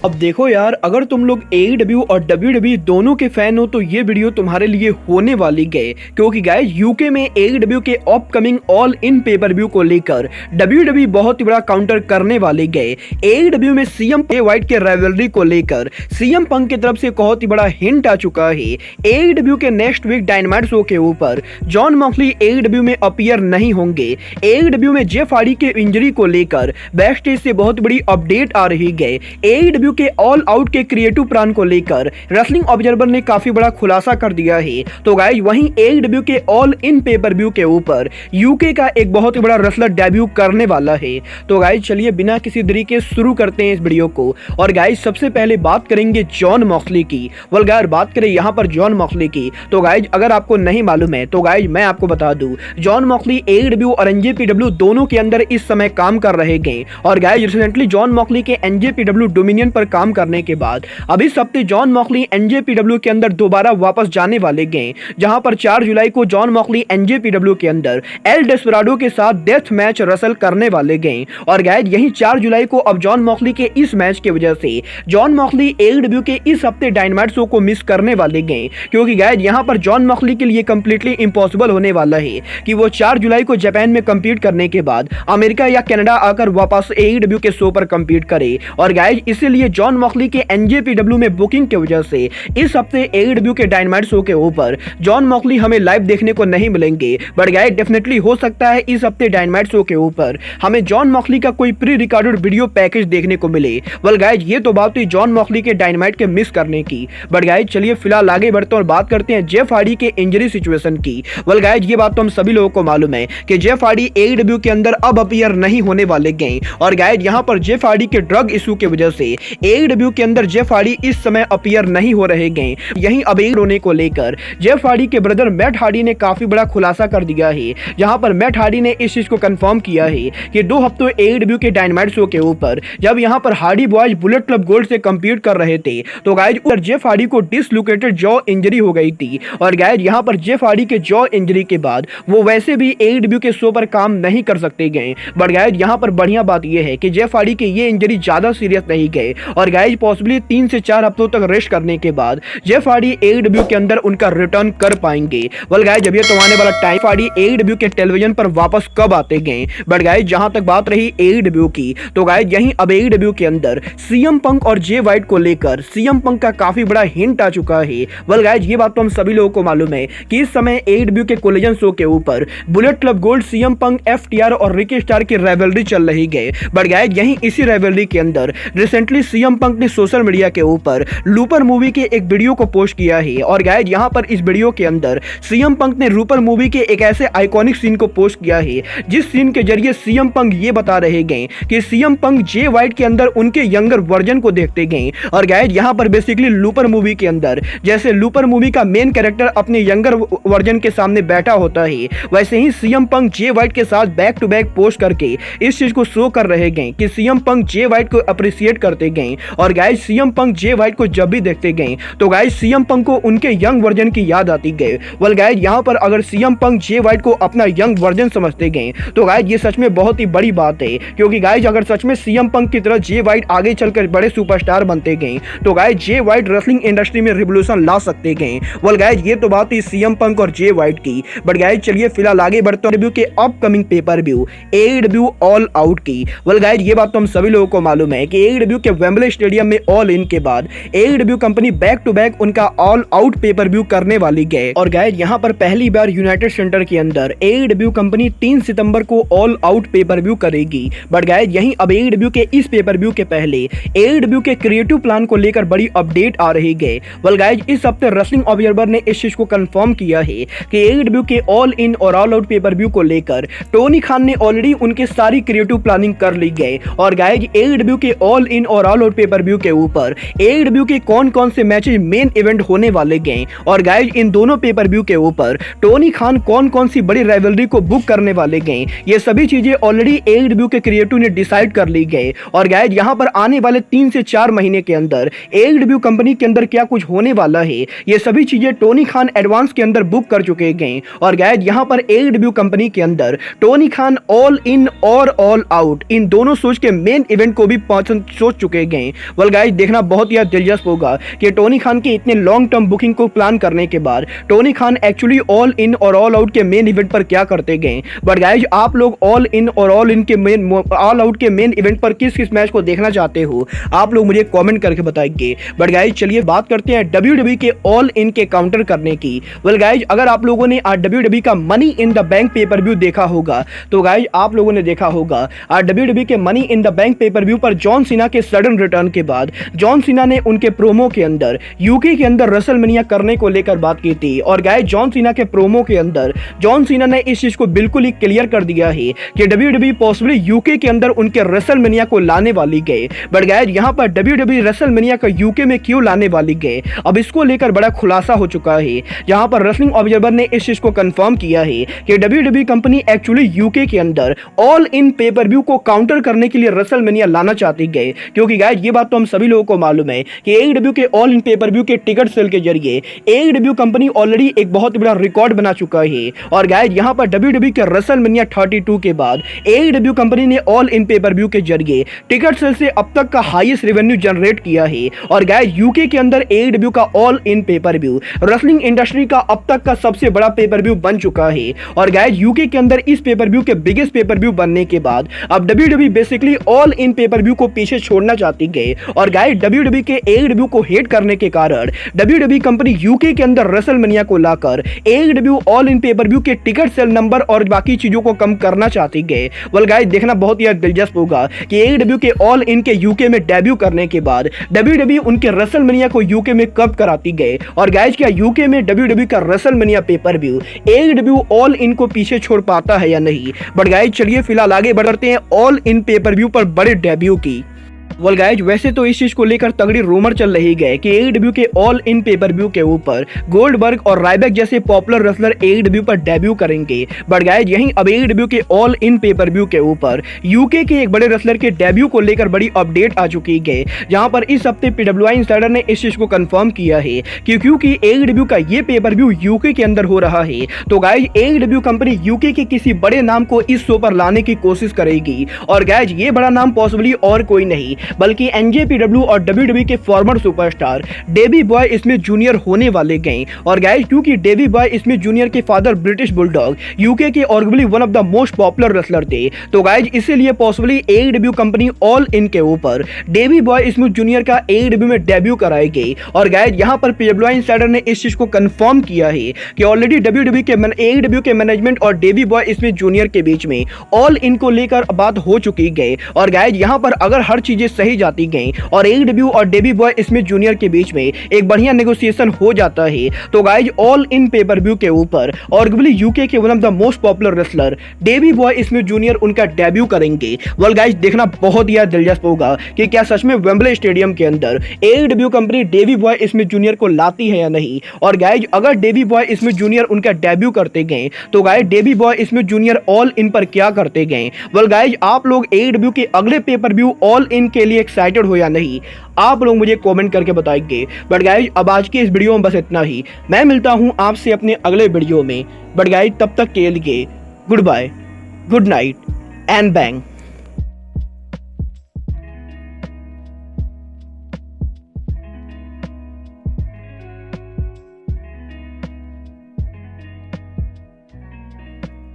अब देखो यार, अगर तुम लोग AEW और WWE दोनों के फैन हो तो ये वीडियो तुम्हारे लिए होने वाली है, क्योंकि गाइस यूके में AEW के upcoming all in pay per view को लेकर WWE बहुत ही बड़ा काउंटर करने वाले गए। AEW में CM वाइट के राइवलरी को लेकर CM पंक की तरफ से बहुत ही बड़ा हिंट आ चुका है। AEW के नेक्स्ट वीक डायनामाइट शो के ऊपर जॉन मॉक्सली AEW में अपीयर नहीं होंगे। AEW में जेफ हार्डी के इंजरी को लेकर बैक स्टेज से बहुत बड़ी अपडेट आ रही है। AEW के ऑल आउट के क्रिएटिव प्लान को लेकर रेसलिंग ऑब्जर्वर ने काफी बड़ा खुलासा कर दिया है। तो गाइस वहीं AEW के ऑल इन पेपर व्यू के ऊपर यूके का एक बहुत ही बड़ा रेसलर डेब्यू करने वाला है। तो गाइस चलिए बिना किसी देरी के शुरू करते हैं इस वीडियो को। और गाइस सबसे पहले बात करेंगे जॉन मॉक्सली की। वेल गाइस बात करें यहाँ पर जॉन मॉक्सली की, तो गाइस अगर आपको नहीं मालूम है तो गाइस मैं आपको बता दूं, जॉन मॉक्सली AEW और NJPW दोनों के अंदर इस समय काम कर रहे हैं। और गाइस रिसेंटली जॉन मॉक्सली के NJPW डोमिनियन पर काम करने के बाद अभी इस हफ्ते जॉन मॉक्सली NJPW के अंदर दोबारा वापस जाने वाले गए, जहां पर 4 जुलाई को जॉन मॉक्सली NJPW के अंदर एल डेस्पराडो के साथ डेथ मैच रसल करने वाले गए। और गाइस यही 4 जुलाई को अब जॉन मॉक्सली के इस मैच की वजह से जॉन मॉक्सली AEW के इस हफ्ते डायनामाइट शो को मिस करने वाले गए, क्योंकि गाइस यहां पर जॉन मॉक्सली के लिए कंप्लीटली इम्पॉसिबल होने वाला है कि वो 4 जुलाई को जापान में कंपीट करने के बाद अमेरिका या कनाडा आकर वापस AEW के शो पर कंपीट करे। और गाइस इसीलिए जॉन मॉक्सली के NJPW में बुकिंग की वजह से इस हफ्ते AEW के डायनामाइट शो के ऊपर जॉन मॉक्सली हमें लाइव देखने को नहीं मिलेंगे। बट गाइस डेफिनेटली हो सकता है इस हफ्ते डायनामाइट शो के ऊपर हमें जॉन मॉक्सली का कोई प्री रिकॉर्डेड वीडियो पैकेज देखने को मिले। वेल गाइस ये तो बात हुई जॉन मॉक्सली के डायनामाइट के मिस करने की। बट गाइस चलिए फिलहाल आगे बढ़ते हैं और बात करते हैं जेफ हार्डी के इंजरी सिचुएशन की। वेल गाइस ये बात तो हम सभी लोगों को मालूम है कि जेफ हार्डी AEW के अंदर अब अपीयर नहीं होने वाले गए। और गाइस यहाँ पर जेफ हार्डी के ड्रग इशू की वजह से AEW के अंदर जेफ हार्डी इस समय अपीयर नहीं हो रहे गए। यहीं अपीयर होने को लेकर जेफ हार्डी के ब्रदर मैट हार्डी ने काफी बड़ा खुलासा कर दिया है, जहां पर मैट हार्डी ने इस चीज को कंफर्म किया है कि 2 हफ्तों AEW के डायनामाइट शो के ऊपर जब यहां पर Hardy boys bullet club gold से कंपीट कर रहे थे तो गाइस उधर जेफ हार्डी को डिसलोकेटेड जॉ इंजरी हो गई थी। और गाइस यहां पर जेफ हार्डी के जॉ इंजरी के बाद वो वैसे भी AEW के शो पर काम नहीं कर सकते गए। बट गाइस यहां पर बढ़िया बात यह है कि जेफ हार्डी के ये इंजरी ज्यादा सीरियस नहीं गए और गाइस पॉसिबली 3 से 4 हफ्तों तक रेस्ट करने के बाद जेफ हार्डी AEW के अंदर उनका रिटर्न कर पाएंगे। वेल गाइस जब ये तो आने वाला टाइम हार्डी AEW के टेलीविजन पर वापस कब आते गए। बट गाइस जहां तक बात रही AEW की, तो गाइस यहीं अब AEW के अंदर CM पंक और जे वाइट को लेकर CM पंक का काफी बड़ा हिंट आ चुका है। वेल गाइस ये बात तो हम सभी लोगों को मालूम है कि इस समय AEW के कोलिजन शो के ऊपर बुलेट क्लब गोल्ड CM पंक FTR और रिकी स्टार की राइवलरी चल रही है। बट गाइस यहीं इसी राइवलरी के अंदर रिसेंटली CM पंक ने सोशल मीडिया के ऊपर लूपर मूवी के एक वीडियो को पोस्ट किया है। और गाइस यहां पर इस वीडियो के अंदर CM पंक ने लूपर मूवी के एक ऐसे आइकॉनिक सीन को पोस्ट किया है जिस सीन के जरिए CM पंक ये बता रहे गए कि CM पंक जे वाइट के अंदर उनके यंगर वर्जन को देखते गए। और गाइस यहां पर बेसिकली लूपर मूवी के अंदर जैसे लूपर मूवी का मेन कैरेक्टर अपने यंगर वर्जन के सामने बैठा होता है, वैसे ही CM पंक जे वाइट के साथ बैक टू बैक पोस्ट करके इस चीज को शो कर रहे गए कि CM पंक जे वाइट को अप्रिशिएट करते गए। और गाइस CM पंक जे वाइट को जब भी देखते गए तो गाइस CM पंक को उनके यंग वर्जन की याद आती गए। वेल गाइस यहां पर अगर CM पंक जे वाइट को अपना यंग वर्जन समझते गए तो गाइस ये सच में बहुत ही बड़ी बात है, क्योंकि गाइस अगर सच में CM पंक की तरह जे वाइट आगे चलकर बड़े सुपरस्टार बनते गए तो गाइस जे वाइट रेसलिंग इंडस्ट्री में रिवॉल्यूशन ला सकते गए। वेल गाइस ये तो बात थी CM पंक और जे वाइट की। बट गाइस चलिए फिलहाल आगे बढ़ते हैं रिव्यू के upcoming pay per view AEW all out की। वेल गाइस ये बात तो हम सभी लोगों को मालूम है कि AEW के वेम्बले स्टेडियम में ऑल इन के बाद AEW company back to back उनका ऑल आउट पेपर व्यू करने वाली है। और गाइस यहां पर पहली बार यूनाइटेड सेंटर के अंदर AEW कंपनी 3 सितंबर को ऑल आउट पेपर व्यू करेगी। बट गाइस यहीं अब AEW के इस पेपर व्यू के पहले AEW के क्रिएटिव प्लान को लेकर बड़ी अपडेट आ रही है। वेल गाइस इस हफ्ते रेसलिंग ऑब्जर्वर ने इस चीज को कंफर्म किया है कि AEW के ऑल इन और ऑल आउट पेपर व्यू को लेकर टोनी खान ने ऑलरेडी उनके सारी क्रिएटिव प्लानिंग कर ली है। और गाइस AEW के ऑल इन और ऑल आउट पेपर व्यू के ऊपर AEW के कौन कौन से मैचेस मेन इवेंट होने वाले गए और गाइस इन दोनों पेपर व्यू के ऊपर टोनी खान कौन कौन सी बड़ी राइवलरी को बुक करने वाले गए, ये सभी चीजें ऑलरेडी AEW के क्रिएटिव ने डिसाइड कर ली गए। और गाइस यहां पर आने वाले 3 से 4 महीने के अंदर AEW कंपनी के अंदर क्या कुछ होने वाला है, ये सभी चीजें टोनी खान एडवांस के अंदर बुक कर चुके गए। और गाइस यहां पर AEW कंपनी के अंदर टोनी खान ऑल इन और ऑल आउट इन दोनों सोच के मेन इवेंट को भी सोच चुके गए। वेल गाइस, देखना बहुत ही दिलचस्प होगा कि टोनी खान के इतने लॉन्ग टर्म बुकिंग को प्लान करने के बाद Tony Khan actually all in और ऑल आउट के मेन इवेंट पर क्या करते गए। बट गाइस, आप लोग ऑल इन और ऑल आउट के मेन इवेंट पर किस किस मैच को देखना चाहते हो, आप लोग मुझे कमेंट करके बताएंगे। बट गाइस, चलिए बात करते हैं WWE के ऑल इन के काउंटर करने की। वेल गाइस, अगर आप लोगों ने आज WWE का money in the bank pay per view देखा होगा तो गाइस आप लोगों ने देखा होगा आज WWE के money in the bank pay per view पर जॉन सीना के सडन रिटर्न के बाद जॉन सीना ने उनके प्रोमो के अंदर यूके के अंदर रेसलमेनिया करने को लेकर बात की थी। और गाइस, जॉन सीना के प्रोमो के अंदर जॉन सीना ने इस चीज को बिल्कुल ही क्लियर कर दिया है कि WWE पॉसिबली यूके के अंदर उनके रेसलमेनिया को लाने वाली गए। बट गाइस, यहां पर WWE रेसलमेनिया का यूके में क्यों लाने वाली गए, अब इसको लेकर बड़ा खुलासा हो चुका है। जहां पर रेसलिंग ऑब्जर्वर ने इस चीज को कंफर्म किया है कि WWE कंपनी एक्चुअली यूके के अंदर ऑल इन पेपर व्यू को काउंटर करने के लिए रेसलमेनिया लाना चाहती गए। क्योंकि गाइस, ये बात तो हम सभी लोगों को मालूम है कि AEW के ऑल इन पेपर व्यू के टिकट सेल के जरिए AEW कंपनी ऑलरेडी एक बहुत बड़ा रिकॉर्ड बना चुका है। और गाइस, यहां पर WWE के रेसलमेनिया 32 के बाद AEW कंपनी ने ऑल इन पेपर व्यू के जरिए टिकट सेल से अब तक का हाईएस्ट रेवेन्यू जनरेट किया है। और गाइस, यूके के अंदर AEW का all in pay per view wrestling industry का अब तक का सबसे बड़ा पेपर व्यू बन चुका है। और गाइस, यूके के अंदर इस पेपर व्यू के बिगेस्ट पेपर व्यू बनने के बाद अब WWE basically all in pay per view को पीछे छोड़ना चाहती गई। और गाइस, WWE के AEW को हेट करने के कारण WWE कंपनी यूके के अंदर रेसलमेनिया को लाकर AEW all in pay per view के टिकट सेल नंबर और बाकी चीजों को कम करना चाहती गई। वेल गाइस, देखना बहुत ही दिलचस्प होगा कि AEW के ऑल इन के यूके में डेब्यू करने के बाद WWE उनके रेसलमेनिया को यूके में कब कराती गई। और गाइस, क्या यूके में WWE का WrestleMania pay per view AEW all in को पीछे छोड़ पाता है या नहीं। बट गाइस, चलिए फिलहाल आगे बढ़ते हैं ऑल इन पेपर व्यू पर बड़े डेब्यू की। वेल गाइस, वैसे तो इस चीज को लेकर तगड़ी रूमर चल रही है कि AEW के ऑल इन पेपर व्यू के ऊपर गोल्डबर्ग और रायबैक जैसे पॉपुलर रेसलर AEW पर डेब्यू करेंगे। बट गाइस, यहीं अब AEW के ऑल इन पेपर व्यू के ऊपर यूके के एक बड़े रेसलर के डेब्यू को लेकर बड़ी अपडेट आ चुकी है। जहां पर इस हफ्ते PWI इंसाइडर ने इस चीज को कंफर्म किया है कि क्योंकि AEW का ये पेपर व्यू यूके के अंदर हो रहा है तो गाइस, AEW कंपनी यूके के किसी बड़े नाम को इस शो पर लाने की कोशिश करेगी। और गाइस, ये बड़ा नाम पॉसिबली और कोई नहीं बल्कि NJPW और WWE के former superstar Davey Boy Smith Junior होने वाले गए। और गाइस, क्योंकि डेवी बॉय स्मिथ जूनियर के फादर ब्रिटिश बुलडॉग यूके के arguably one of the most popular wrestler थे तो गाइस, इसीलिए possibly AEW company all in के ऊपर डेवी बॉय स्मिथ जूनियर का AEW में डेब्यू कराएगी। और गाइस, यहां पर PWI इंसाइडर ने इस चीज को कंफर्म किया है कि ऑलरेडी AEW के मैनेजमेंट और डेवी बॉय स्मिथ जूनियर के बीच में ऑल इन को लेकर बात हो चुकी है। और गाइस, यहां पर अगर हर चीजें सही जाती गई और AEW और डेवी बॉय स्मिथ जूनियर के बीच में एक बढ़िया नेगोशिएशन हो जाता है तो guys, all in pay per view के ऊपर आर्गुबली यूके के one of the most popular wrestler Davey Boy Smith junior उनका डेब्यू करेंगे। वेल गाइस, देखना बहुत ही दिलचस्प होगा कि क्या सच में वेम्बले स्टेडियम के अंदर AEW company Davey Boy Smith junior को लाती है या नहीं। और गाइस, अगर डेवी बॉय स्मिथ जूनियर उनका डेब्यू करते गए तो guys, Davey Boy Smith junior all in पर क्या करते गए। वेल गाइस, आप लोग AEW के अगले पेपर व्यू ऑल इन के लिए एक्साइटेड हो या नहीं, आप लोग मुझे कमेंट करके बताएंगे। बट गाइस, अब आज की इस वीडियो में बस इतना ही। मैं मिलता हूं आपसे अपने अगले वीडियो में। बट गाइस, तब तक के लिए goodbye, good night and bang.